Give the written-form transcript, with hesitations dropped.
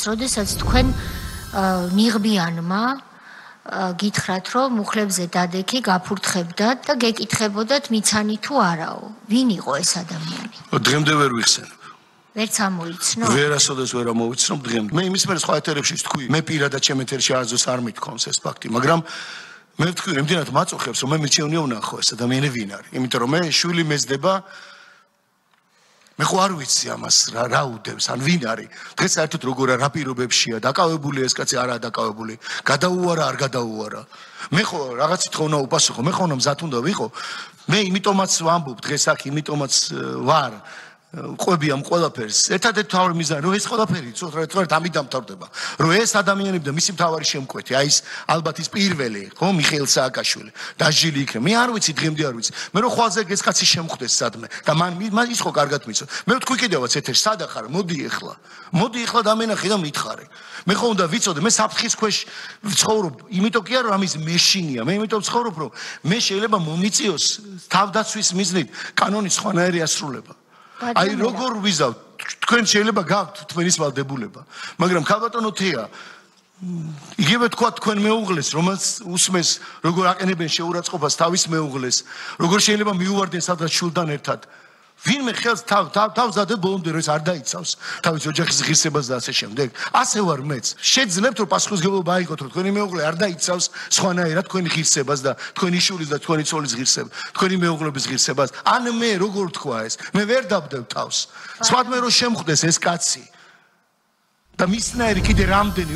როდესაც თქვენ მიღბიანმა გითხრათ, რომ მუხლებზე დადექი გაფურთხებდათ და გეკითხებოდათ მიცანი თუ არაო. ვინ იყო ეს ადამიანი? დღემდე ვერ ვიხსენებ. ვერც ამოიცნო? ვერასოდეს ვერ ამოვიცნობ დღემდე. მე იმის მერე სხვა ეთერებში თქვი, მე პირადად ჩემ ეთერში არასდროს არ მithქვამს ეს ფაქტი, მაგრამ მე ვთქვი, იმდენად მაწუხებს, რომ მე მიჩვენია ვნახო ეს ადამიანი ვინ არის. იმიტომ რომ მე შვილი მეძდება მე ხო არ ვიცი ამას რა უდევს, ან ვინ არის. დღეს საერთოდ როგორ რა პირობებშია, დაკავებული ეს კაცი არაა დაკავებული, გადაუარა არ გადაუარა. მე ხო რაღაცით ხო უნდა უპასუხო, მე ხო უნდა მზად უნდა ვიყო. მე იმიტომაც ვამბობ დღეს აქ, იმიტომაც ვარ ყვებიამ ყველაფერს. ერთადერთი თავი მიზანი, რომ ეს ყველაფერი ცოტა ამით დამთავრდება. რომ ეს ადამიანები და მისი მთავარი შემკვეთი, აი ეს ალბათ ის პირველი, ხო, მიხეილ სააკაშვილი, დაჟილი იქნება. მე არ ვიცი დღემდე არ ვიცი. მე რო ხვალზე ეს კაცი შემხვდეს სადმე და მან ის ხო კარგად მიცო. მე ვთქვი კიდევაც ეთერში, სად ახარ? მოდი ეხლა. მოდი ეხლა დამენახე და მითხარე. მე ხო უნდა ვიცოდე, მე საფრთხის ქვეშ ვცხოვრობ. იმიტომ კი არა რომ ამის მეშინია. მე იმიტომ ვცხოვრობ, რომ მე შეიძლება მომიწიოს თავდაცვის მიზნით კანონის სხვანაირი ასრულება. აი როგორ ვიზავთ თქვენ შეიძლება გაქვთ თქვენის ვალდებულება მაგრამ ქალბატონო თეა იგივე თქვა თქვენ მეუღლეს რომელიც უსმეს როგორ აყენებენ შეურაცხყოფას თავის მეუღლეს როგორ შეიძლება მიუვარდნენ სადღაც შულთან ერთად ვინმე ხელს თავს დადებ ბოლომდე რომ ეს არ დაიცავს თავის ოჯახის ღირსებას და ასე შემდეგ ასე ვარ მეც შეძლებთ რომ პასუხისმგებლობა აიღოთ რომ თქვენი მეუღლე არ დაიცავს სხვანაირად თქვენი ღირსებას და თქვენი შულის და თქვენი ცოლის ღირსებას თქვენი მეუღლების ღირსებას ან მე როგორ თქვა ეს მე ვერ დავდებ თავს სხვადმე რომ შემხვდეს ეს კაცი და მისნაირი კიდე რამდენი